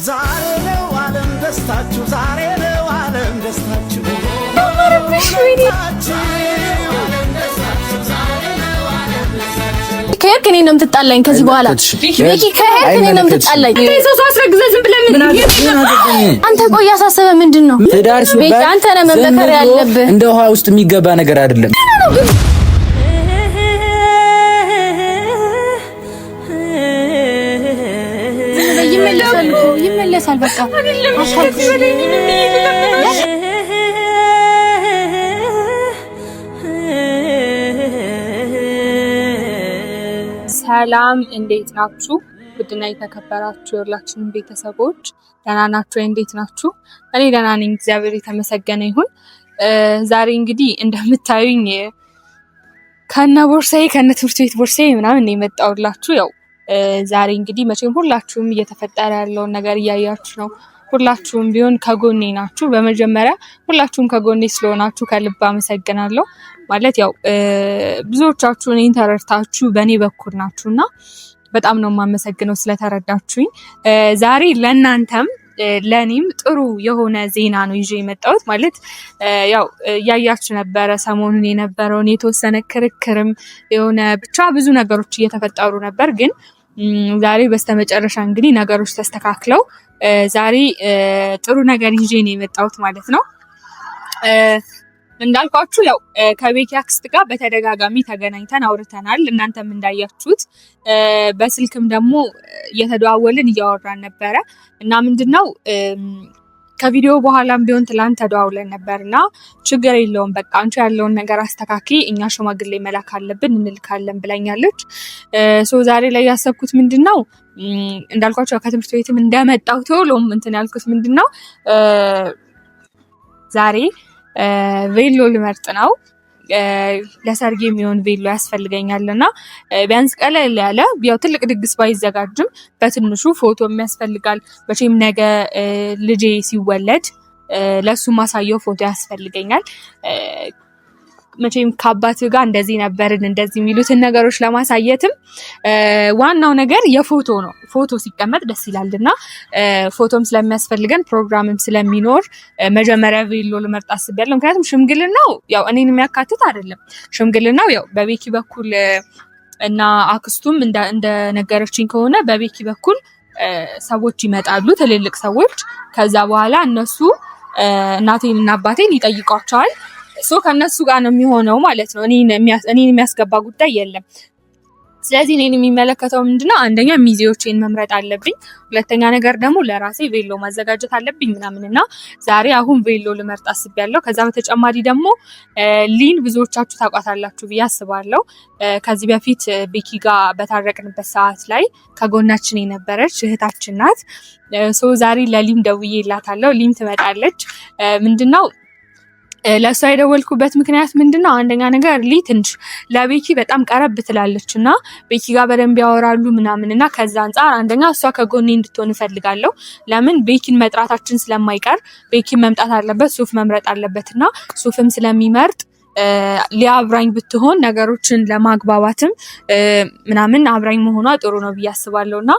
ዛሬ ነው ዓለም ደስታችሁ ዛሬ ነው ዓለም ደስታችሁ ከሄድክ እኔ ነው የምትጣላኝ ከዚህ በኋላ ቤኪ ከሄድክ እኔ ነው የምትጣላኝ ተይሶ አስረግዘ ዝም ብለህ አንተ ቆይ ያሳሰበ ምንድነው ቤኪ አንተ ነህ መመከር ያለብህ እንደ ውሃ ውስጥ የሚገባ ነገር አይደለም ይመለሳል በቃ ሰላም እንዴት ናችሁ? ውድና የተከበራችሁ የሁላችንም ቤተሰቦች ደህና ናችሁ? እንዴት ናችሁ? እኔ ደህና ነኝ፣ እግዚአብሔር የተመሰገነ ይሁን። ዛሬ እንግዲህ እንደምታዩኝ ከነ ቦርሳዬ ከነ ትምህርት ቤት ቦርሳዬ ምናምን ነው የመጣሁላችሁ። ያው ዛሬ እንግዲህ መቼም ሁላችሁም እየተፈጠረ ያለውን ነገር እያያችሁ ነው። ሁላችሁም ቢሆን ከጎኔ ናችሁ። በመጀመሪያ ሁላችሁም ከጎኔ ስለሆናችሁ ከልብ አመሰግናለሁ። ማለት ያው ብዙዎቻችሁ እኔን ተረድታችሁ በእኔ በኩል ናችሁና በጣም ነው የማመሰግነው ስለተረዳችሁኝ። ዛሬ ለእናንተም ለእኔም ጥሩ የሆነ ዜና ነው ይዤ የመጣሁት። ማለት ያው እያያችሁ ነበረ ሰሞኑን የነበረውን የተወሰነ ክርክርም የሆነ ብቻ ብዙ ነገሮች እየተፈጠሩ ነበር። ግን ዛሬ በስተመጨረሻ እንግዲህ ነገሮች ተስተካክለው ዛሬ ጥሩ ነገር ይዤ ነው የመጣሁት ማለት ነው። እንዳልኳችሁ ያው ከቤኪ አክስት ጋር በተደጋጋሚ ተገናኝተን አውርተናል። እናንተም እንዳያችሁት በስልክም ደግሞ እየተደዋወልን እያወራን ነበረ እና ምንድነው ከቪዲዮ በኋላም ቢሆን ትላንት ተደዋውለን ነበርና ችግር የለውም በቃ አንቺ ያለውን ነገር አስተካኪ፣ እኛ ሽማግሌ መላክ አለብን እንልካለን ብላኛለች። ዛሬ ላይ ያሰብኩት ምንድነው እንዳልኳችሁ ከትምህርት ቤትም እንደመጣሁ ቶሎም እንትን ያልኩት ምንድነው ዛሬ ቬሎ ልመርጥ ነው። ለሰርግ የሚሆን ቬሎ ያስፈልገኛልና ቢያንስ ቀለል ያለ ያው ትልቅ ድግስ ባይዘጋጅም በትንሹ ፎቶ የሚያስፈልጋል። መቼም ነገ ልጄ ሲወለድ ለሱ ማሳየው ፎቶ ያስፈልገኛል። መቼም ከአባት ጋር እንደዚህ ነበርን እንደዚህ የሚሉትን ነገሮች ለማሳየትም ዋናው ነገር የፎቶ ነው። ፎቶ ሲቀመጥ ደስ ይላልና ፎቶም ስለሚያስፈልገን ፕሮግራምም ስለሚኖር መጀመሪያ ቬሎ ልመርጥ አስቤያለሁ። ምክንያቱም ሽምግልናው ያው እኔን የሚያካትት አይደለም። ሽምግልናው ያው በቤኪ በኩል እና አክስቱም እንደነገረችኝ ከሆነ በቤኪ በኩል ሰዎች ይመጣሉ፣ ትልልቅ ሰዎች። ከዛ በኋላ እነሱ እናቴን እና አባቴን ይጠይቋቸዋል። ከነሱ ጋር ነው የሚሆነው ማለት ነው። እኔን የሚያስገባ ጉዳይ የለም። ስለዚህ እኔን የሚመለከተው ምንድነው አንደኛ ሚዜዎቼን መምረጥ አለብኝ፣ ሁለተኛ ነገር ደግሞ ለራሴ ቬሎ ማዘጋጀት አለብኝ ምናምንና ዛሬ አሁን ቬሎ ልመርጥ አስቤያለሁ። ከዛ በተጨማሪ ደግሞ ሊን ብዙዎቻችሁ ታውቃታላችሁ ብዬ አስባለሁ። ከዚህ በፊት ቤኪ ጋር በታረቅንበት ሰዓት ላይ ከጎናችን የነበረች እህታችን ናት። ዛሬ ለሊም ደውዬላታለሁ። ሊም ትመጣለች። ምንድነው ለእሷ የደወልኩበት ምክንያት ምንድነው አንደኛ ነገር ሊ ትንሽ ለቤኪ በጣም ቀረብ ትላለች እና ቤኪ ጋር በደንብ ያወራሉ ምናምን እና ከዛ አንጻር አንደኛ እሷ ከጎኔ እንድትሆን እፈልጋለሁ። ለምን ቤኪን መጥራታችን ስለማይቀር ቤኪን መምጣት አለበት፣ ሱፍ መምረጥ አለበት እና ሱፍም ስለሚመርጥ ሊያብራኝ ብትሆን ነገሮችን ለማግባባትም ምናምን አብራኝ መሆኗ ጥሩ ነው ብዬ አስባለሁ እና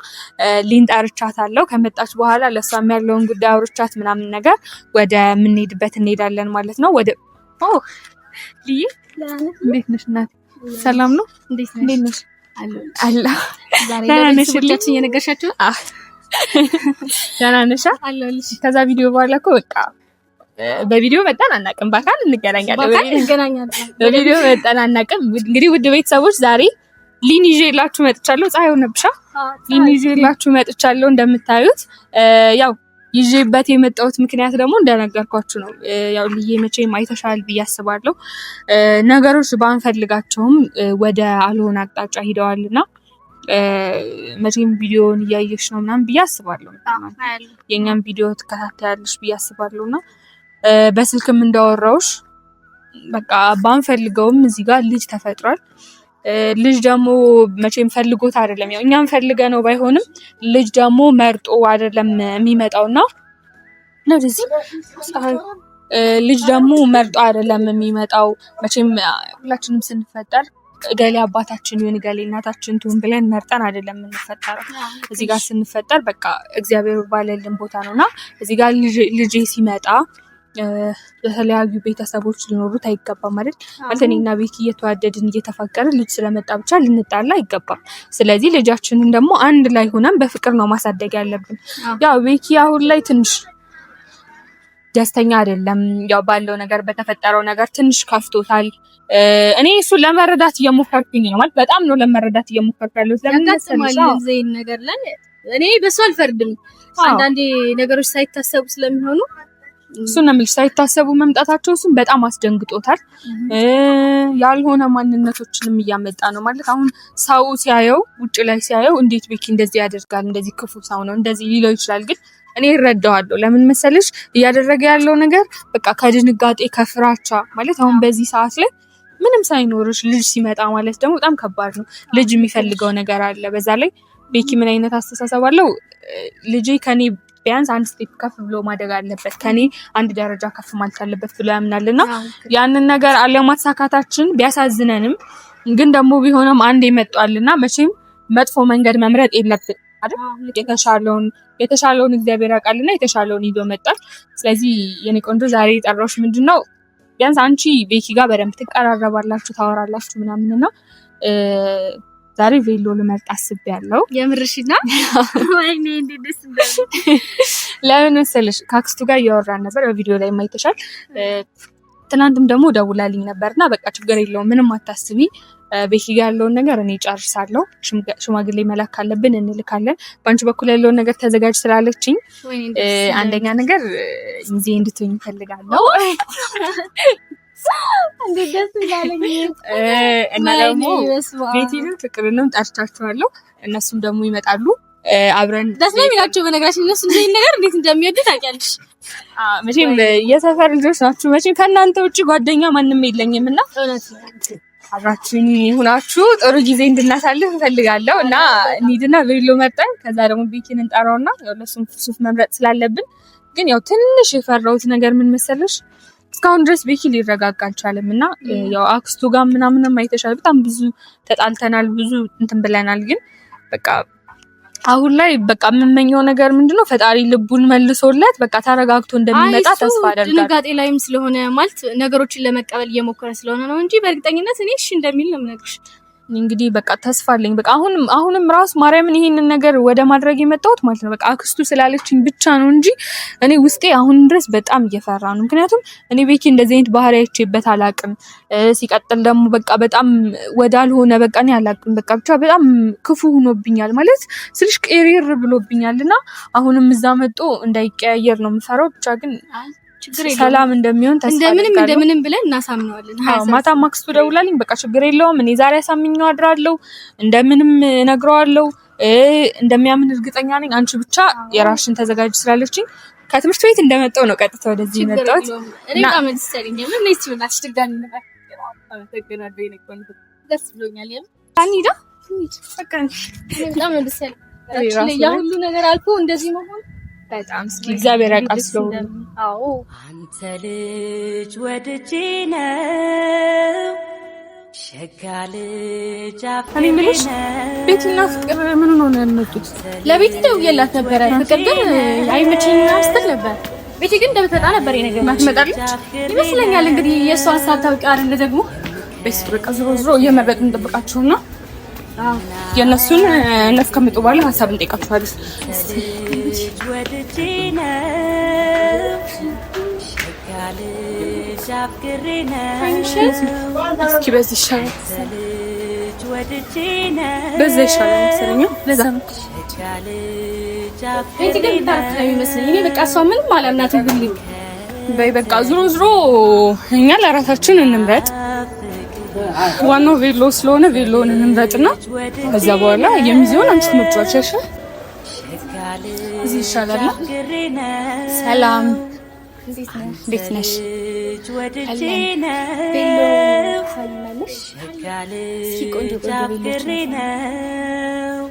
ሊን ጠርቻታለሁ። ከመጣች በኋላ ለእሷም ያለውን ጉዳይ አውርቻት ምናምን ነገር ወደ ምንሄድበት እንሄዳለን ማለት ነው። ወደ ሊ እንዴት ነሽ እናት? ሰላም ነው? እንዴት ነሽ? አላ ደህና ነሽ? ሁላችን እየነገርሻችሁ ደህና ነሽ? ከዛ ቪዲዮ በኋላ እኮ በቃ በቪዲዮ መጣን አናውቅም፣ በአካል እንገናኛለን። በቪዲዮ መጣን አናውቅም። እንግዲህ ውድ ቤተሰቦች ዛሬ ሊን ይዤላችሁ መጥቻለሁ። ፀሐይ ሆነብሻ? ሊን ይዤላችሁ መጥቻለሁ። እንደምታዩት ያው ይዤበት የመጣሁት ምክንያት ደግሞ እንደነገርኳችሁ ነው። ያው ልዬ መቼም አይተሻል ብዬ አስባለሁ። ነገሮች ባንፈልጋቸውም ወደ አልሆነ አቅጣጫ ሂደዋልና መቼም ቪዲዮውን እያየሽ ነው ምናምን ብዬ አስባለሁ። የኛም ቪዲዮ ትከታተያለሽ ብዬ አስባለሁና በስልክም እንዳወራውሽ በቃ ባንፈልገውም እዚህ ጋር ልጅ ተፈጥሯል። ልጅ ደግሞ መቼም ፈልጎት አይደለም፣ ያው እኛም ፈልገ ነው ባይሆንም ልጅ ደግሞ መርጦ አይደለም የሚመጣውና ነው እዚህ ልጅ ደግሞ መርጦ አይደለም የሚመጣው። መቼም ሁላችንም ስንፈጠር ገሌ አባታችን ይሁን ገሌ እናታችን ትሁን ብለን መርጠን አይደለም የምንፈጠረው። እዚህ ጋር ስንፈጠር በቃ እግዚአብሔር ባለልን ቦታ ነውና እዚህ ጋር ልጄ ሲመጣ የተለያዩ ቤተሰቦች ሊኖሩት አይገባም ማለት እኔና ቤኪ እየተዋደድን እየተፋቀርን ልጅ ስለመጣ ብቻ ልንጣላ አይገባም። ስለዚህ ልጃችንን ደግሞ አንድ ላይ ሆነን በፍቅር ነው ማሳደግ ያለብን። ያው ቤኪ አሁን ላይ ትንሽ ደስተኛ አይደለም። ያው ባለው ነገር በተፈጠረው ነገር ትንሽ ከፍቶታል። እኔ እሱን ለመረዳት እየሞከርኩኝ ነው ማለት በጣም ነው ለመረዳት እየሞከርኩ ያለሁት። ለምን ዘይን ነገር ላይ እኔ በሱ አልፈርድም። አንዳንዴ ነገሮች ሳይታሰቡ ስለሚሆኑ እሱን ነው የምልሽ። ሳይታሰቡ መምጣታቸው እሱን በጣም አስደንግጦታል። ያልሆነ ማንነቶችንም እያመጣ ነው ማለት አሁን ሰው ሲያየው ውጭ ላይ ሲያየው እንዴት ቤኪ እንደዚህ ያደርጋል እንደዚህ ክፉ ሰው ነው እንደዚህ ሊለው ይችላል። ግን እኔ እረዳዋለሁ። ለምን መሰለሽ እያደረገ ያለው ነገር በቃ ከድንጋጤ ከፍራቻ ማለት አሁን በዚህ ሰዓት ላይ ምንም ሳይኖርሽ ልጅ ሲመጣ ማለት ደግሞ በጣም ከባድ ነው። ልጅ የሚፈልገው ነገር አለ። በዛ ላይ ቤኪ ምን አይነት አስተሳሰብ አለው? ልጄ ከኔ ቢያንስ አንድ ስቴፕ ከፍ ብሎ ማደግ አለበት፣ ከኔ አንድ ደረጃ ከፍ ማለት አለበት ብሎ ያምናልና ያንን ነገር አለማሳካታችን ቢያሳዝነንም ግን ደግሞ ቢሆንም አንድ ይመጣልና መቼም መጥፎ መንገድ መምረጥ የለብን አይደል? የተሻለውን እግዚአብሔር ያውቃልና የተሻለውን ይዞ መጣል። ስለዚህ የኔ ቆንጆ ዛሬ የጠራሁሽ ምንድነው ቢያንስ አንቺ ቤኪ ጋር በደንብ ትቀራረባላችሁ ታወራላችሁ ምናምንና ዛሬ ቬሎ ልመርጥ አስቤያለሁ። የምርሽና ወይኔ እንዴት ደስ እንዳለ ለምን መሰለሽ ከአክስቱ ጋር እያወራን ነበር በቪዲዮ ላይ ማይተሻል። ትናንትም ደግሞ ደውላልኝ ነበርና በቃ ችግር የለውም ምንም አታስቢ ቤኪ ጋር ያለውን ነገር እኔ ጨርሳለሁ። ሽማግሌ መላክ ካለብን እንልካለን። በአንቺ በኩል ያለውን ነገር ተዘጋጅ ስላለችኝ አንደኛ ነገር ሚዜ እንድትሆኝ እፈልጋለሁ። እንዴት ደስ ይላልኝ እና ደግሞ ቤቲንም ፍቅርንም ጠርቻቸዋለሁ። እነሱም ደግሞ ይመጣሉ አብረን ደስ ነው የሚላቸው። በነገራችን እነሱ እንደዚህ ነገር እንዴት እንደሚወዱ ታውቂያለሽ። መቼም የሰፈር ልጆች ናችሁ። መቼም ከእናንተ ውጪ ጓደኛ ማንም የለኝም እና አብራችሁኝ ሁናችሁ ጥሩ ጊዜ እንድናሳልፍ እፈልጋለሁ እና እንሂድና ቬሎ መርጠን ከዛ ደግሞ ቤኪን እንጠራውና ያው ለሱም ሱፍ መምረጥ ስላለብን ግን ያው ትንሽ የፈራሁት ነገር ምን መሰለሽ እስካሁን ድረስ ቤኪ ሊረጋጋ አልቻለም እና ያው አክስቱ ጋር ምናምንም አይተሻል በጣም ብዙ ተጣልተናል ብዙ እንትን ብለናል። ግን በቃ አሁን ላይ በቃ የምመኘው ነገር ምንድነው ፈጣሪ ልቡን መልሶለት በቃ ተረጋግቶ እንደሚመጣ ተስፋ አደርጋለሁ። ድንጋጤ ላይም ስለሆነ ማለት ነገሮችን ለመቀበል እየሞከረ ስለሆነ ነው እንጂ በእርግጠኝነት እኔ እሺ እንደሚል ነው የምነግርሽ። እንግዲህ በቃ ተስፋ አለኝ። በቃ አሁንም ራሱ ማርያምን ይሄንን ነገር ወደ ማድረግ የመጣሁት ማለት ነው በቃ አክስቱ ስላለችኝ ብቻ ነው እንጂ እኔ ውስጤ አሁን ድረስ በጣም እየፈራ ነው። ምክንያቱም እኔ ቤኪ እንደዚህ አይነት ባህሪ አይቼበት አላቅም። ሲቀጥል ደግሞ በቃ በጣም ወዳልሆነ በቃ እኔ አላቅም በቃ ብቻ በጣም ክፉ ሆኖብኛል ማለት ስልሽ ቅሪር ብሎብኛልና አሁንም እዛ መጥቶ እንዳይቀያየር ነው የምፈራው። ብቻ ግን ሰላም እንደሚሆን ተስፋ እንደምንም ብለን እናሳምነዋለን። ማታ ማክስቱ ደውላልኝ በቃ ችግር የለውም እኔ ዛሬ አሳምኘው አድራለሁ እንደምንም ነግረዋለሁ እንደሚያምን እርግጠኛ ነኝ። አንቺ ብቻ የራስሽን ተዘጋጅ ስላለችኝ ከትምህርት ቤት እንደመጣው ነው ቀጥታ ወደዚህ መጣሁት እና መልሰልኝ ምን ነይስ ብላሽ ትጋኒ ነበር አመሰግናለሁ። የኔ ቆንጆ ደስ ብሎኛል። አንይዳ በቃ በጣም ነው ደስ ያለኝ ያ ሁሉ ነገር አልፎ እንደዚህ መሆን በጣም እስኪ እግዚአብሔር ያውቃል ስለሆነ አዎ አንተ ልጅ ወድጄ ነው ሸጋ ልጅ እኔ የምልሽ ቤትና ፍቅር ምን ሆነ ያመጡት? ለቤት ደውዬላት ነበረ ፍቅር ግን አይመቸኝም ስትል ነበር። ቤት ግን እንደምትመጣ ነበር የነገረኝ። ማትመጣለች ይመስለኛል እንግዲህ የእሷ ሀሳብ ታውቂው አይደል ደግሞ በስ በቃ ዞሮ እየመረጥን እንጠብቃቸውና የነሱን እነሱ ከመጡ በኋላ ሀሳብ እንጠይቃቸዋለን። ወድጄ ነው ሸጋ ልጅ አፍቅሬ ነው እስኪ በዚህ ይሻላል ወድጄ ነው በዚህ ይሻላል መሰለኝ። ለዛ ነው ሸጋ ልጅ አፍቅሬ ነው ግን ታርፍ ነው የሚመስለኝ። እኔ በቃ እሷ ምንም አላምናትም ሁሉ በቃ ዞሮ እኛ ለራሳችን እንምረጥ። ዋናው ቬሎ ስለሆነ ቬሎውን እንምረጥና ከዛ በኋላ የሚዜውን አንቺ ትመጫለሽ። እዚህ ይሻላል። ሰላም እንዴት ነሽ? ወድጄ ነው ሸጋ ልጅ አፍቅሬ ነው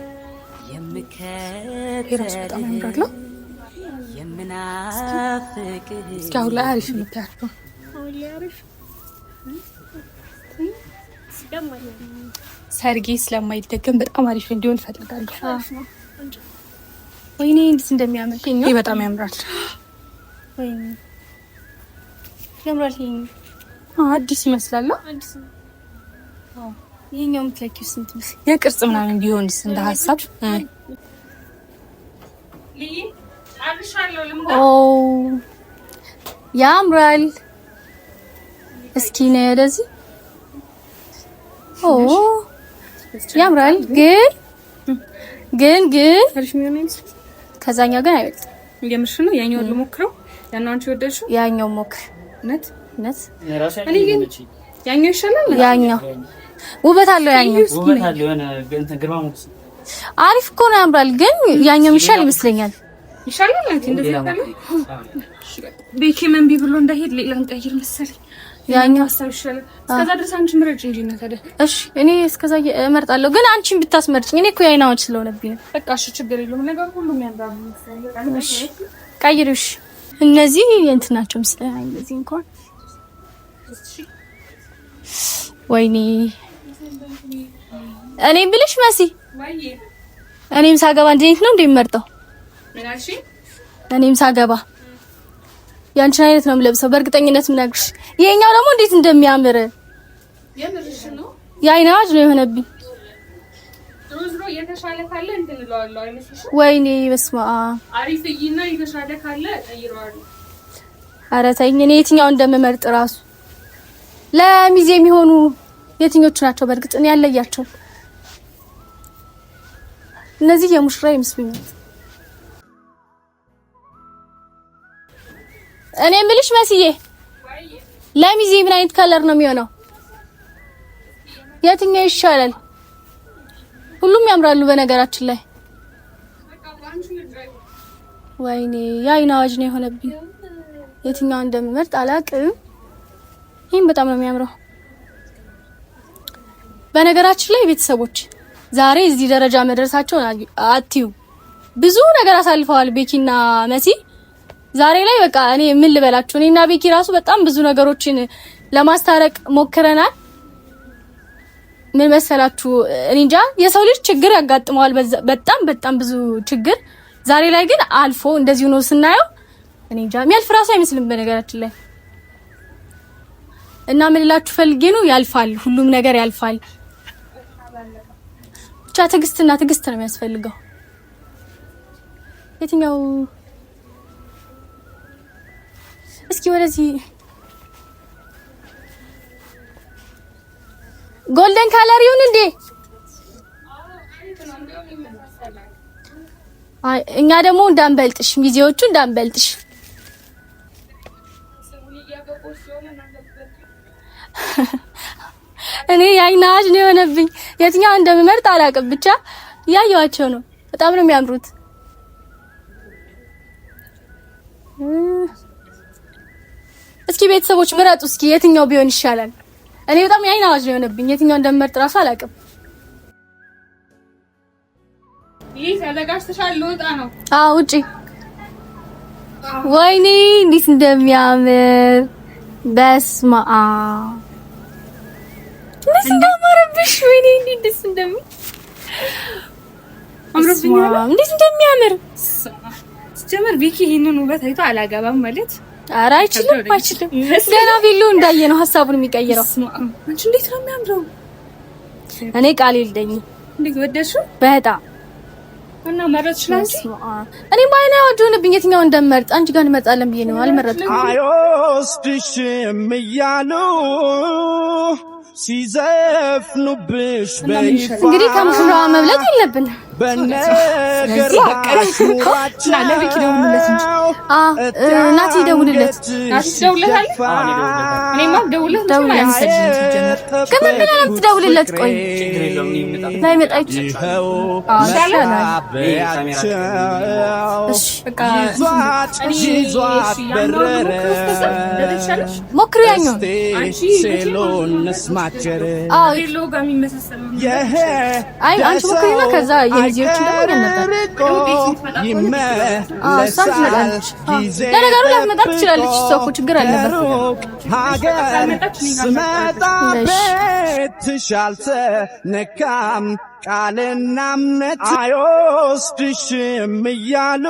የምከተለው የምናፍቅህ እስኪ አሁን ላይ አሪፍ የምታያቸው ሰርጌ ስለማይደገም በጣም አሪፍ እንዲሆን ፈልጋለሁ። ወይኔ እንዴት እንደሚያምር ይሄ በጣም ያምራል። ወይኔ ያምራል። ይሄ አዲስ ይመስላል። አዲስ ነው። ይሄኛው ምትለኪው ስንት ነው? የቅርጽ ምናምን ቢሆንስ እንደ ሐሳብ ኦ ያምራል። እስኪ ነው ወደዚህ ኦ ያምራል። ግን አሪፍ ነው ነው ከዛኛው ግን አይበልጥም። የምርሽ ነው? ያኛው ልሞክረው። ያኛው አንቺ ወደድሽው? ያኛው ሞክር። ነት እኔ ግን ያኛው ይሻላል። ያኛው ውበት አለው። ያኛው ውበት አለው። የሆነ እንትን ግርማ ሞገስ አሪፍ እኮ ነው ያምራል። ግን ያኛው ይሻል ይመስለኛል። ይሻላል አንቺ እንደዚህ ታለ ቤኪ ምን ቢብሎ እንዳይሄድ ሌላን ቀይር መሰለኝ። ያኛው ሀሳብ ይሻላል። እስከዛ ድረስ አንቺ ምረጭ እንጂ ነው ታዲያ። እሺ እኔ እስከዛ እመርጣለሁ። ግን አንቺን ብታስመርጭኝ እኔ እኮ ያይናዎች ስለሆነብኝ ነው። በቃ እሺ ችግር የለውም። ነገር ሁሉም ያምራል መሰለኝ። እሺ ቀይርሽ። እነዚህ እንትን ናቸው መሰለኝ። እንደዚህ እንኳን ወይኔ እኔ ብልሽ መሲ እኔም ሳገባ እንዴት ነው እንደምመርጠው? ምናልሽ? እኔም ሳገባ ያንቺን አይነት ነው የምለብሰው በእርግጠኝነት ምናግርሽ። ይሄኛው ደግሞ እንዴት እንደሚያምር የምርሽ ነው። ያይናጅ ነው የሆነብኝ። ሮዝሮ የተሻለ ካለ እንትን እለዋለሁ አይመስልሽ? ወይኔ በስመ አብ አሪፍይና የተሻለ ካለ ቀይረዋለሁ። ኧረ ተይኝ። እኔ የትኛው እንደምመርጥ ራሱ ለሚዜ የሚሆኑ የትኞቹ ናቸው? በእርግጥ እኔ ያለያቸው እነዚህ የሙሽራ ይመስሉኛል። እኔ የምልሽ መስዬ ለሚዜ ምን አይነት ከለር ነው የሚሆነው? የትኛው ይሻላል? ሁሉም ያምራሉ በነገራችን ላይ። ወይኔ የአይን አዋጅ ነው የሆነብኝ። የትኛው እንደምመርጥ አላውቅም። ይሄን በጣም ነው የሚያምረው። በነገራችን ላይ ቤተሰቦች ዛሬ እዚህ ደረጃ መድረሳቸውን አትዩ። ብዙ ነገር አሳልፈዋል ቤኪና መሲ። ዛሬ ላይ በቃ እኔ ምን ልበላችሁ፣ እኔና ቤኪ ራሱ በጣም ብዙ ነገሮችን ለማስታረቅ ሞክረናል። ምን መሰላችሁ፣ እኔ እንጃ የሰው ልጅ ችግር ያጋጥመዋል፣ በጣም ብዙ ችግር። ዛሬ ላይ ግን አልፎ እንደዚህ ነው ስናየው፣ እኔ እንጃ የሚያልፍ ራሱ አይመስልም በነገራችን ላይ። እና ምን ልላችሁ ፈልጌ ነው፣ ያልፋል፣ ሁሉም ነገር ያልፋል። ብቻ ትዕግስት ነው የሚያስፈልገው። የትኛው እስኪ ወደዚህ ጎልደን ካለር ይሁን እንዴ? አይ እኛ ደግሞ እንዳንበልጥሽ፣ ሚዜዎቹ እንዳንበልጥሽ። እኔ ያይናጅ ነው የሆነብኝ። የትኛው እንደምመርጥ አላውቅም። ብቻ ያያቸው ነው። በጣም ነው የሚያምሩት። እስኪ ቤተሰቦች ምረጡ። እስኪ የትኛው ቢሆን ይሻላል? እኔ በጣም ያይናጅ ነው የሆነብኝ። የትኛው እንደምመርጥ ራሱ አላውቅም። ይሄ ተዘጋጅተሻል? ልወጣ ነው። አዎ ውጪ። ወይኔ እንዴት እንደሚያምር በስመ አብ እንደማረብሽ። ወይኔ እንዴት ደስ እንደሚል አምሮብኛል። እንዴት እንደሚያምር ጀመር ቢኪ ይሄንን ውበት አይቶ አላገባም ማለት ኧረ አይችልም። ገና ቢሉ እንዳየ ነው ሀሳቡን የሚቀይረው። አንቺ እንዴት ነው የሚያምረው! እኔ ቃል የለኝም። እንዴት ወደድሽው? በጣም እና መረጥሽ ላንቺ። እኔ ማይና ወዱንብኝ የትኛው እንደምመርጥ አንቺ ጋር እንመጣለን ብዬ ነው አልመረጥኩም። አይወስድሽም እያሉ ሲዘፍኑብሽ በይፋ እንግዲህ ከሙሽራዋ መብለጥ የለብንም። በነገር ባሽሙራቸው ናቲ ደውልለት። ናቲ ደውልለት። እኔማ ደውልለት። ግን ምን ብለህ ነው የምትደውልለት? ቆይ ላይ መጣች ይዟት በረረ ሞክሪያኝ ሴሎን ስማቸር አንቺ ሞክሪና ከዛ የልጆችን ደግሞ ነበር ይመለሳል ጊዜ ለነገሩ ላትመጣ ትችላለች እሷ እኮ ችግር አለበት ሀገር ስመጣ ቤትሽ አልተነካም ቃልና እምነት አይወስድሽም እያሉ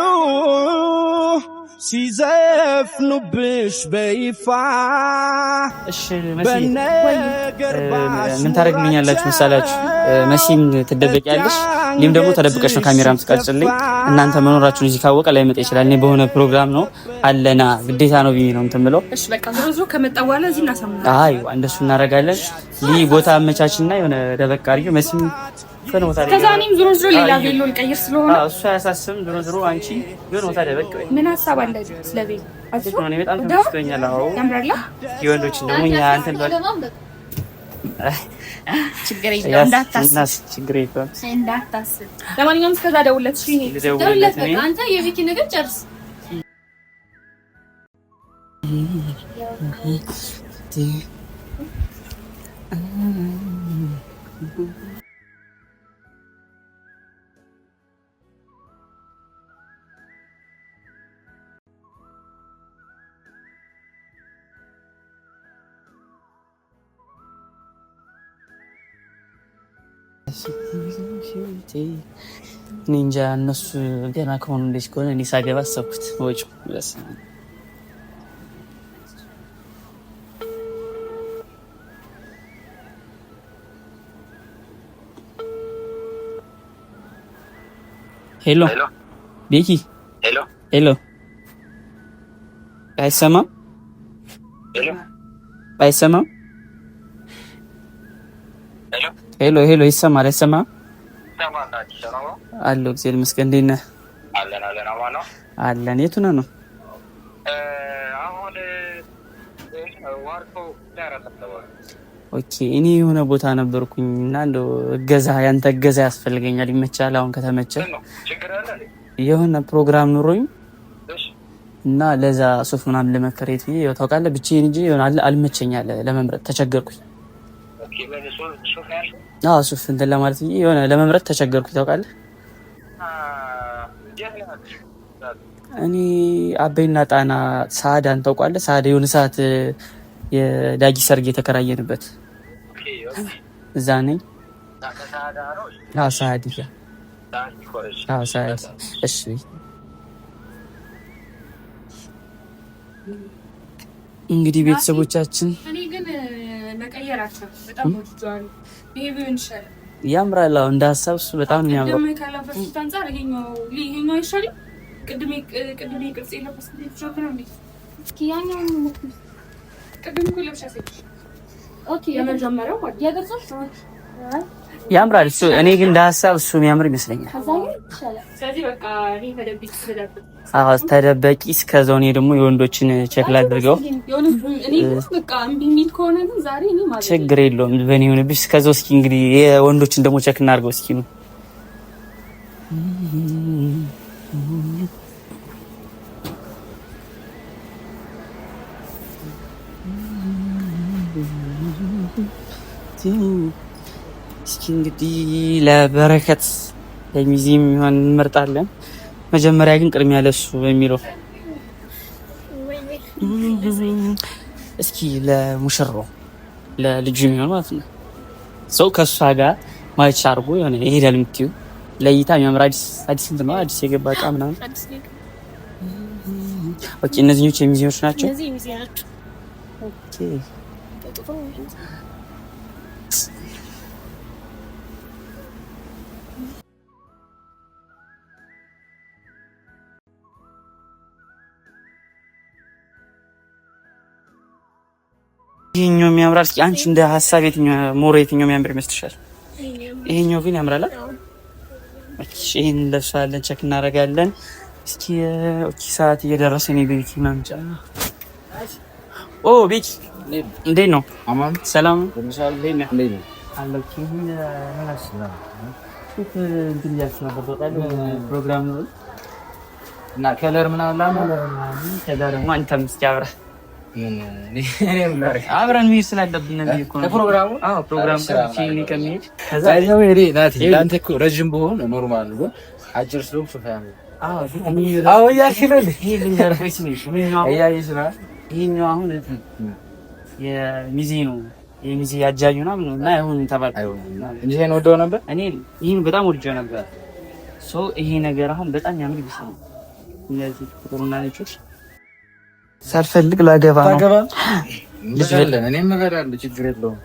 ሲዘፍኑብሽ በይፋ እሺ መሲ ምን ታደርግልኛላችሁ መሰላችሁ መሲም ትደበቂያለሽ እኔም ደግሞ ተደብቀሽ ነው ካሜራም ትቀርጽልኝ እናንተ መኖራችሁን እዚህ ካወቀ ላይ መጣ ይችላል እኔ በሆነ ፕሮግራም ነው አለና ግዴታ ነው ብዬ ነው እንትን ብለው እሺ በቃ ዞሮ ከመጣ በኋላ እዚህ እናሳምና አይ እንደሱ እናደርጋለን ይህ ቦታ አመቻችና የሆነ ደበቅ አድርጊው መሲም ከዛኔም ዞሮ ሌላ ቬሎ ልቀይር ስለሆነ እሱ አያሳስብም ዞሮ አንቺ ግን ቦታ ደበቅ ወይ ምን ሐሳብ አለ ስለቤት አጥቶ ነው በጣም ተመስገኛል አዎ ያምራላ የወንዶች ደግሞ ያ አንተን ባል ችግር የለም እንዳታስብ ችግር የለም እንዳታስብ ለማንኛውም እስከዛ ደውለት እሺ ደውለት በቃ አንተ የቪኪ ነገር ጨርስ ኒንጃ እነሱ ገና ከሆኑ ልጅ ከሆነ እኔ ሳገባ አሰብኩት ወጪው በስ ሄሎ ቤኪ ሄሎ አይሰማም ሄሎ ይሰማል አይሰማም አሎ እግዚአብሔር ይመስገን እንዴት ነህ አለን የቱ ነው ኦኬ እኔ የሆነ ቦታ ነበርኩኝ እና እንደው ያንተ እገዛ ያስፈልገኛል ይመቻል አሁን ከተመቸ የሆነ ፕሮግራም ኑሮኝ እና ለዛ ሱፍ ምናምን ለመከሬት ይሄ ታውቃለህ ብቻዬን እንጂ አልመቸኛል ለመምረጥ ተቸገርኩኝ ሱፍ እንትን ለማለት የሆነ ለመምረጥ ተቸገርኩኝ ታውቃለህ እኔ አበይና ጣና ሳዳን ታውቃለህ ሳዳ የሆነ ሰዓት የዳጊ ሰርግ የተከራየንበት እዛ ነኝ ሳዲ እሺ እንግዲህ ቤተሰቦቻችን እኔ ግን መቀየራቸው በጣም ወጥቷል ይሄ ቢሆን ይሻላል ያምራል እንደ ሀሳብ እሱ በጣም ነው የሚያምረው ደግሞ ካላበስኩት አንፃር ይሄኛው ይሻላል ቅድሜ ቅርጽ የለበስኩት ጆክ ነው እንዴ እስኪ ያኛው ሞክሪ ቅድም እኮ ለብሻለሽ ኦኬ የመጀመሪያው ማለት ያገርሶሽ ያምራል እሱ እኔ ግን እንደ ሀሳብ እሱ የሚያምር ይመስለኛል ስለዚህ በቃ እኔ ተደብቂ ስለደብቅ ተደበቂ እስከዛው እኔ ደግሞ የወንዶችን ቼክ ላድርገው እኔ በቃ እምቢ የሚል ከሆነ ግን ዛሬ እኔ ማለት ችግር የለውም በእኔ ሆነብሽ እስከዛው እስኪ እንግዲህ የወንዶችን ደግሞ ቼክ እናድርገው እስኪ ነው እስኪ እንግዲህ ለበረከት ለሚዜም ይሆን እንመርጣለን መጀመሪያ ግን ቅድሚያ ለሱ በሚለው እስኪ ለሙሽራው ለልጁ የሚሆን ማለት ነው ሰው ከሷ ጋር ማይቻ አርጎ የሆነ ይሄዳል የምትይው ለይታ የሚያምር አዲስ እንትን ነው አዲስ የገባ ዕቃ ምናምን ኦኬ እነዚህኞች የሚዜዎች ናቸው ኦኬ ይሄኛው የሚያምራል እስኪ አንቺ እንደ ሐሳብ የትኛው የሚያምር ይመስልሻል ይሄኛው ግን ያምራል እሺ ይሄን ለብሳለን ቼክ እናደርጋለን እስኪ ኦኬ ሰዓት እየደረሰ ነው ቤኪ ማምጫ ቤኪ እንዴት ነው አማን ሰላም አለችኝ ራስ ነው እንትን ያስነበር ፕሮግራም ነው እና ከለር ምናምን ከዛ ደግሞ አንተም እስኪ አብረን መሄድ ስላለብን ነው እኮ ፕሮግራሙ። አዎ ፕሮግራሙ ሲኒ ከመሄድ ከዛ ያው ይሄ ናቲ ላንተ እኮ ረጅም በሆነ ኖርማል ነው፣ አጭር ስለሆነ ሶፋ ነው። አዎ ያሽራል። ይሄ ልንገርሽ ነው ይሄኛው አሁን የሚዜ ነው የሚዜ ያጃጁ ነው እና አይሁን ተባለ እንጂ ይሄን ወደው ነበር። እኔ ይሄን በጣም ወድጄው ነበር። ይሄ ነገር አሁን በጣም ያምር ይመስላል። እነዚህ ጥሩና ልጆች ሳልፈልግ ላገባ ነው። ልጅ አለን እኔም እበላለሁ፣ ችግር የለውም።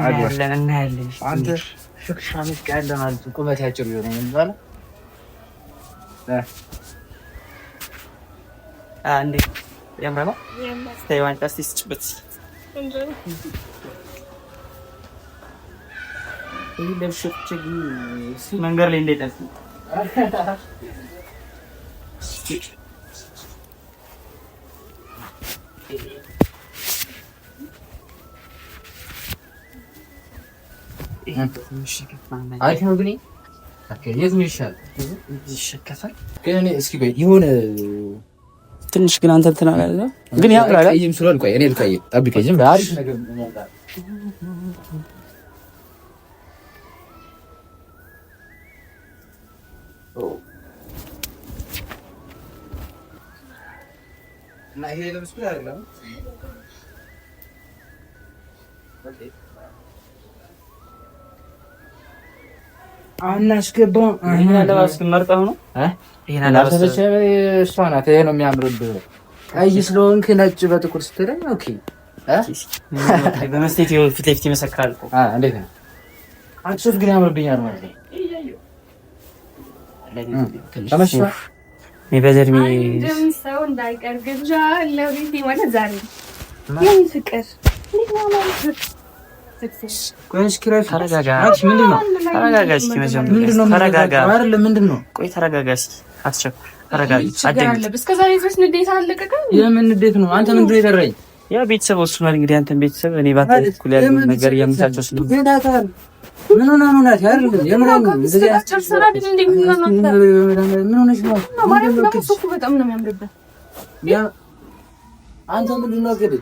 አለን እና ያለን አንተ ሽክሻምስ ካለ ማለት ቁመት ያጭር ይሆናል እንባል አንዴ ያምራል። ስታይዋን ታስቲስ ጭበት ይሄ ለሽፍጭ መንገር ላይ እንደጠፍ አሪፍ ነው ግን የት ነው ይሻል? ይሸከፋል ግን እኔ እስኪ ቆይ የሆነ ትንሽ ግን አንተ እንትን አላለ ግን ያምራል። አይም ስለል ቆይ እኔ ልቀይ ጠብቀኝ። ዝም አሪፍ ነገር ነው። እና ይሄ ለምስሉ አይደለም። ኦኬ አናስገባ ይሄን አለባበስ መርጠው ነው ይሄን አለባበስ እሷ ናት። ይሄ ነው የሚያምርብህ። ቀይ ስለሆንክ ነጭ በጥቁር ስትለኝ ኦኬ በመስቴት ፊት ለፊት ይመሰክራል እኮ እንዴት ነው አንቺስ ግን ያምርብኛል ማለት ነው። ተመሽቶ በዘርሚ ሰው እንዳይቀር ግብዣ ለሪቲ ማለት ዛሬ ምን ፍቅር እንዴት ነው ማለት ነው። ቆይሽ ክራይ ተረጋጋ። ምንድነው? ተረጋጋ እስኪ መጀመሪያ ተረጋጋ። አይደለም ምንድነው? ቆይ ተረጋጋ እስኪ አትቸኩል። ተረጋጋ። አደም እስከ ዛሬ ድረስ ንዴት አለቀቀም። የምን ንዴት ነው? አንተ ምንድነው የደረኝ? ያ ቤተሰብ ወስኗል። እንግዲህ አንተን ቤተሰብ እኔ ባትኩል ያለው ነገር ያምታቸው ስለሆነ ምን ሆነ ነው ናት አይደል? የምራኝ እንደዚህ አስጨርሰራ ቢል እንደምን ነው ምን ሆነሽ ነው? ማለት ነው ሱቁ በጣም ነው የሚያምርበት። ያ አንተ ምንድነው ነው ገበይ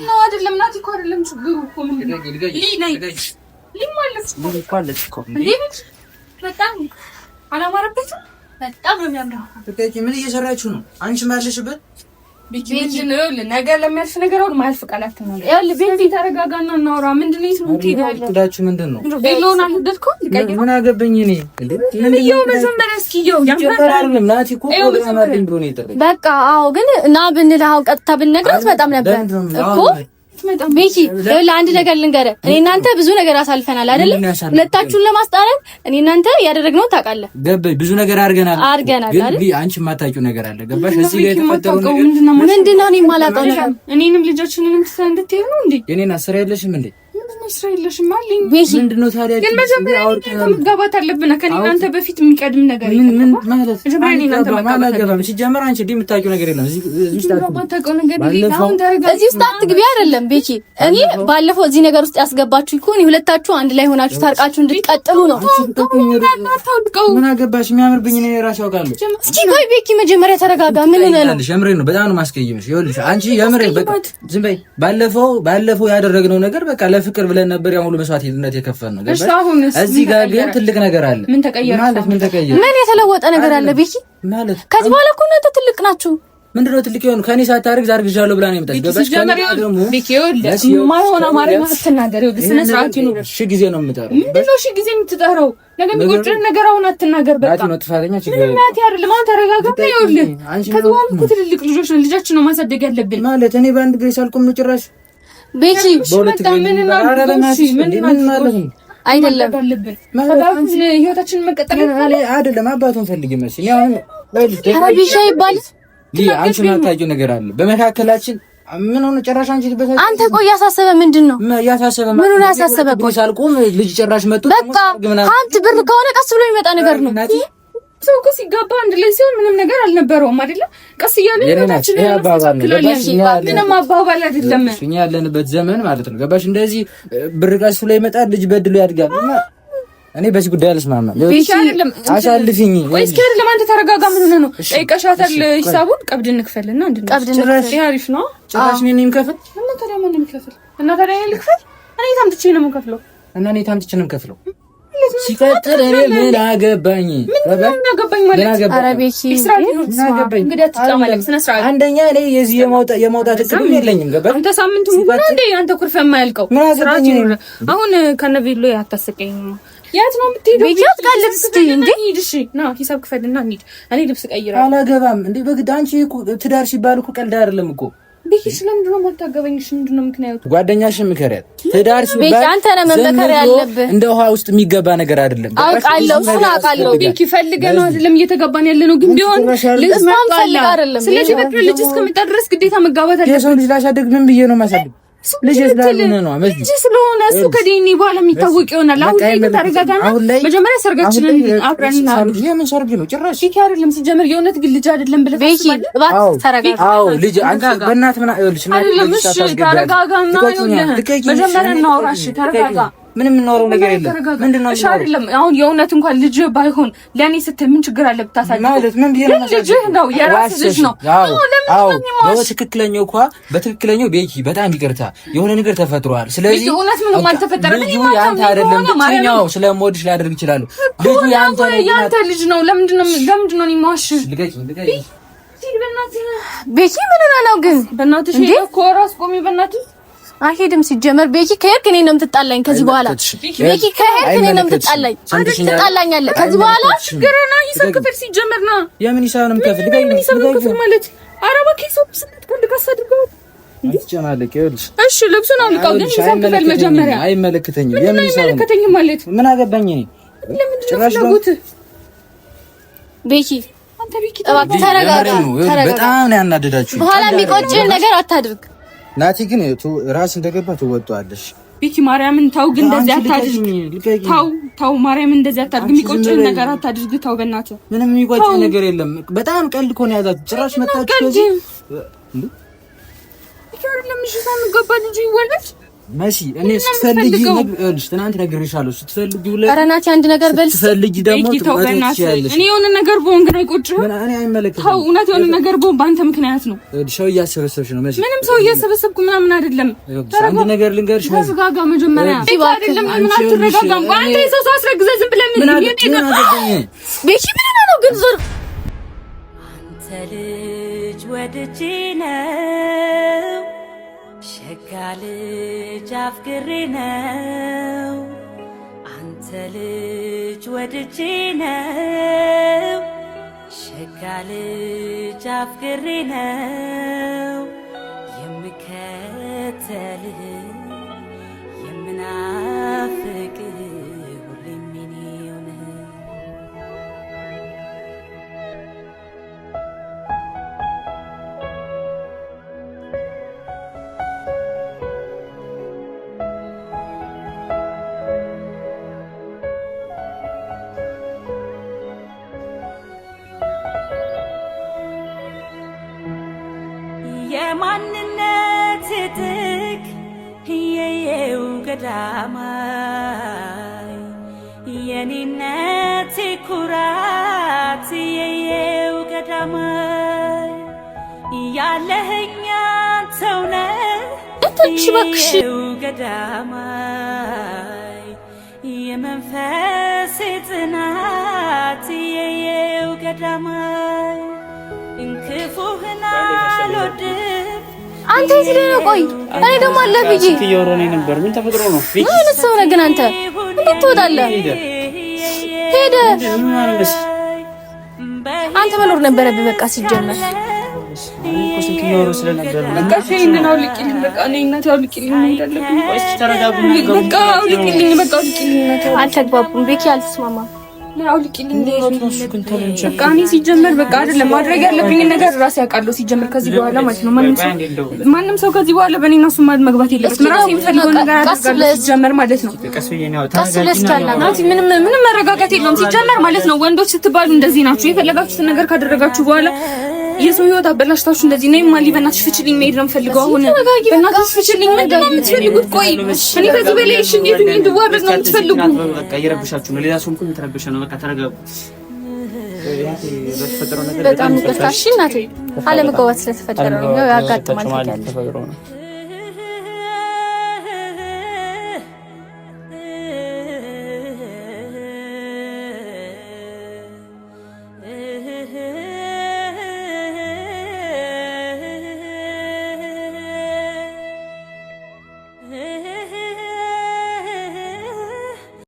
ነው አይደለም? ናቲ እኮ አይደለም ችግሩ እኮ ምን ማለት እኮ በጣም አላማረበትም። በጣም ነው የሚያምረው። በቃ ምን እየሰራችሁ ነው? አንቺ ማለሽበት ቤት ነው ነገር ለሚያልፍ ነገር አሁን ማልፍ ቃላት ነው ያለ ቤት ተረጋጋና እናውራ። ምንድነው ይስሙ ትዳችሁ ምንድነው? ቤሎና ልደድኩ ምን አገበኝ እኔ ምን ይው መጀመሪያ እስኪየው ያምራል። ናቲ እኮ ፕሮግራም አለኝ ብሎ ነው የጠረኝ። በቃ አዎ፣ ግን ና ብንልህ ቀጥታ ብንነግራት በጣም ነበር እኮ ቤኪ። ለአንድ ነገር ልንገርህ፣ እኔ እናንተ ብዙ ነገር አሳልፈናል አይደል? ሁለታችሁን ለማስጣረቅ እኔ እናንተ ያደረግነው ታውቃለህ። ገባኝ። ብዙ ነገር አድርገናል አይደል? ግን አንቺ የማታውቂው ነገር አለ። ገባሽ? እዚህ ጋር የተፈጠረው ነገር ምንድነው? እኔ የማላውቀው ነገር እኔንም ልጆችንንም እንድትሄድ ነው እንዴ? እኔን አስራ የለሽም እንዴ? እስራኤልሽም አለኝ ምንድነው ታዲያ? ግን መጀመሪያ መጋባት አለብን። ከእናንተ በፊት የሚቀድም ነገር ምን ማለት ነው? ሲጀመር አንቺ እንዲህ የምታውቂው ነገር የለም። እዚህ ውስጥ አትግቢ አይደለም ቤኪ። እኔ ባለፈው እዚህ ነገር ውስጥ ያስገባችሁ እኮ እኔ ሁለታችሁ አንድ ላይ ሆናችሁ ታርቃችሁ እንድትቀጥሉ ነው። ምን አገባሽ? የሚያምርብኝ እኔ ራሴ አውቃለሁ። እስኪ ቆይ ቤኪ መጀመሪያ ተረጋጋ። ምን ነው የምሬን ነው። በጣም ነው ማስቀየምሽ። ይኸውልሽ አንቺ የምሬን በቃ ዝም በይ። ባለፈው ያደረግነው ነገር በቃ ለፍቅር ብለን ነበር ያው ሁሉ መስዋዕትነት የከፈልን ነው። እዚህ ጋር ግን ትልቅ ነገር አለ። ምን ተቀየረ ማለት ምን ተቀየረ? ምን የተለወጠ ነገር አለ ቤኪ? ማለት ከዚህ በኋላ እኮ እናንተ ትልቅ ናችሁ። ምንድነው ትልቅ ይሆን? ከኔ ሳታርግ ዛርግጃለሁ ብላ ነው የመጣች። ገባሽ? ደግሞ ቤኪ ወልስ ማይሆን አማርኛ አትናገር። በስነ ስርዓት ይኑር። እሺ ጊዜ ነው የምጠራው። ምንድነው እሺ ጊዜ የምትጠራው? ነገር የሚቆጭን ነገር አሁን አትናገር። በቃ ነው ጥፋተኛ ችግር ነው። እናት ያርል ማን ተረጋጋ። ይኸውልህ ከዚህ በኋላ እኮ ትልቅ ልጆች ነው። ልጃችን ነው ማሳደግ ያለብን። ማለት እኔ በአንድ ግሬስ አልቆም ነው ጭራሽ ቤቲ አይደለም ህይወታችንን መቀጠል አይደለም። አባቱን ፈልጊ መስል ያው ቢሻ ይባል አንቺ ማታውቂው ነገር አለ በመካከላችን። ምን ሆነ ጭራሽ አንቺ ልበታ አንተ ቆይ ያሳሰበ ምንድነው? ያሳሰበ ምን ሆነ? ያሳሰበ ቆይ ሳልቆም ልጅ ጭራሽ መጥቶ በቃ ሀብት ብር ከሆነ ቀስ ብሎ የሚመጣ ነገር ነው። ሰው እኮ ሲጋባ አንድ ላይ ሲሆን ምንም ነገር አልነበረውም አይደለ? ቀስ እያለ ምንም አባባል አይደለም። እኛ ያለንበት ዘመን ማለት ነው ገባሽ? እንደዚህ ብር ቀስ ብሎ ይመጣል፣ ልጅ በድሎ ያድጋል። እና እኔ በዚህ ጉዳይ አልስማማም። አሳልፊኝ ወይስ ከር ለማንተ ተረጋጋ። ምን ሆነ ነው ጠይቀሻታል? ሂሳቡን ቀብድ እንክፈልና እንድንቀብድ አሪፍ ነው። ጭራሽ እኔ ነኝ የምከፍል እና ታዲያ ማን ነው የሚከፍል? እና ታዲያ እኔ ልክፈል? እኔ ታምጥቼ ነው የምከፍለው። እና እኔ ታምጥቼ ነው የምከፍለው። ሲቀጥል እኔ ምን አገባኝ? ምን አገባኝ ማለት አረቤኪ እስራኤል እንግዲህ አትጫማለክ ስነ ስርዓት። አንደኛ እኔ የዚህ የማውጣት እቅድ የለኝም። ገባህ? አንተ ሳምንቱ ሙሉ እንዴ አንተ ኩርፈ የማያልቀው ስርዓት ይኑር። አሁን ከነቪሎ ያታስቀኝ ያት ነው የምትሄደው? ቤት ጋር ልብስ እንዴ ሂድ። እሺ ና ሂሳብ ክፈልና እንሂድ። እኔ ልብስ ቀይራለሁ። አላገባም እንዴ በግድ አንቺ እኮ ትዳር ሲባል እኮ ቀልድ አይደለም እኮ። ቤኪ ስለምንድን ነው የማታገበኝ? እሺ ምንድን ነው ምክንያቱ? ጓደኛሽን ምከሪያት። ትዳር ሲባል ቤኪ አንተ ነህ መመከር ያለብህ። እንደ ውሃ ውስጥ የሚገባ ነገር አይደለም። አውቃለሁ፣ እሱን አውቃለሁ። ቤኪ ፈልገህ ነው አይደለም እየተጋባን ያለ ነው። ግን ቢሆን ልጅ ማምጣላ አይደለም። ስለዚህ በቃ ልጅ እስከመጣ ድረስ ግዴታ መጋባት አለበት። የሰው ልጅ ላሳደግ ምን ብዬ ነው ማሳደግ? ልጅ ስለሆነ ነው አመዚ ልጅ ስለሆነ እሱ ከዲኒ በኋላ የሚታወቅ ይሆናል። አሁን ላይ ተረጋጋና መጀመሪያ ሰርጋችንን አብረንና የምን ሰርግ ነው ጭራሽ ይሄ አይደለም። ሲጀምር የእውነት ግን ልጅ አይደለም ብለህ ቤኪ እባክህ ተረጋጋ። አዎ ልጅ አንተ በእናት ምን አይልሽ ነው ተረጋጋና መጀመሪያ እናውራሽ። ተረጋጋ። ምንም እናወራው ነገር የለም። ምንድነው እሺ አይደለም። አሁን የእውነት እንኳን ልጅ ባይሆን ለኔ ስትል ምን ችግር አለ ብታሳጅ ማለት ምን ቢሆን ልጅ ነው የራስ ልጅ ነው። አዎ በትክክለኛው በትክክለኛው ቤኪ በጣም ይቅርታ የሆነ ነገር ተፈጥሯል። ስለዚህ እውነት ምንም አልተፈጠረም። ልጁ ያንተ አይደለም። ትኛው ስለምወድሽ ላደርግ ይችላል። ልጁ ያንተ ልጅ ነው። ለምንድነው የሚዋሽ? ልቀቂ ቤኪ ምን ነው ግን በእናትሽ እኮ ራስ ቆሚ በእናትሽ አይሄድም። ሲጀመር ቤኪ ከሄድክ እኔ ነው የምትጣላኝ ከዚህ በኋላ። ቤኪ ከሄድክ እኔ ነው የምትጣላኝ። ትጣላኛለህ ከዚህ በኋላ። ግረና ሂሳብ ክፍል ሲጀመር ነው። የምን ሂሳብ ነው የምከፍል? ምን ሂሳብ ነው የምከፍል ማለት? ኧረ እባክህ ሂሳብ ስንት ከልካስ አድርገው ይጨናለቅ ይልሽ። እሺ ልብሱን አውልቀው ግን ሂሳብ ክፍል መጀመሪያ። አይመለከተኝም። የምን ሂሳብ አይመለከተኝም ማለት ምን አገባኝ እኔ? ጭራሽ ነው ቤኪ። አንተ ቤኪ ተረጋጋ። በጣም ነው ያናደዳችሁ። በኋላ የሚቆጭን ነገር አታድርግ። ናቲ ግን ራስ እንደገባ ትወጣለሽ። ቤኪ ማርያምን ተው፣ ግን እንደዚህ አታድርግ። ተው ማርያምን እንደዚህ አታድርግ። የሚቆጭን ነገር አታድርግ። ተው በእናትህ። ምንም የሚቆጭ ነገር የለም። በጣም ቀልድ እኮ ነው ያዛችሁ። ጭራሽ መጣችሁ ከዚህ እንዴ ይከርልም እሺ ሳንገባ ልጅ ይወለድ መሲ እኔ ስትፈልጊ ልጅ ትናንት ነግሬሻለሁ። ስትፈልጊ ሁሉ ኧረ ናቲ አንድ ነገር በል። ስትፈልጊ ደግሞ ትመጪያለሽ። እኔ የሆነ ነገር ቦን ግን አይቆጭም። እኔ አይመለከትም። ተው እውነት የሆነ ነገር ቦን በአንተ ምክንያት ነው። ሰው እያሰበሰብሽ ነው መሲ። ምንም ሰው እያሰበሰብኩ ምናምን አይደለም። አንድ ነገር ልንገርሽ መሲ። ተረጋጋ መጀመሪያ። አይደለም ምን አትረጋጋም? አንተ የሰው አስረግዘህ ዝም ብለህ ምን ይሄን ቤኪ ምን ነው ግን ዞር አንተ ልጅ ወድጄ ነው ሸጋ ልጅ አፍቅሬ ነው አንተ ልጅ ወድጄ ነው ሸጋ ልጅ አፍቅሬ ነው የምከተልህ የምናፍቅህ ሁሌም የኔው ነህ። የማንነት ጥግ የየው ገዳማይ የኔነት ኩራት የየው ገዳማይ ያለህኛ ተውነ የየው ገዳማይ የመንፈስ ጽናት የየው ገዳማይ እንክፉህና አልወድም አንተ እዚህ ላይ ነው። ቆይ እኔ ደግሞ አለብኝ እየወሮኔ ነበር። ምን ተፈጥሮ ነው? ምን ሰው ነህ ግን አንተ? እንዴት ትወጣለህ? ሄደ አንተ መኖር ነበረብህ። በቃ ሲጀመር እኮ ሲኪዮሮ ስለነበር በቃ ሸይንን አውልቂልኝ። በቃ እኔ እናቴ አውልቂልኝ እንዳለብኝ። ቆይ ተረጋጉ። በቃ አውልቂልኝ። በቃ አውልቂልኝ። አልተግባቡም። ቤኪ አልተስማማም። አውልቂልኝ። በቃ እኔ ሲጀመር በቃ አይደለም ማድረግ ያለብኝ ነገር ራሴ አውቃለሁ። ሲጀመር ከዚህ በኋላ ማለት ነው ማንም ሰው ከዚህ በኋላ በእኔ እና እሱ መግባት የለበትም። ራሴ የምፈልገው ነገር አድርጋለሁ ሲጀመር ማለት ነው። ምንም መረጋጋት የለውም ሲጀመር ማለት ነው። ወንዶች ስትባሉ እንደዚህ ናችሁ። የፈለጋችሁትን ነገር ካደረጋችሁ በኋላ የሰው ህይወት አበላሽታችሁ እንደዚህ ነኝ ማሊ በእናትሽ ፍችልኝ መሄድ ነው የምፈልገው አሁን በእናትሽ ፍችልኝ ምንድን ነው የምትፈልጉት ቆይ እኔ ከዚህ በላይ እሺ እንዴት ነው እንድዋረድ ነው የምትፈልጉ በቃ እየረብሻችሁ ነው ሌላ ሰው እንኳን እየተረበሸ ነው በቃ ተረጋጉ በጣም ይቅርታ እሺ እናቴ አለመግባባት ስለተፈጠረ ነው ያጋጥማል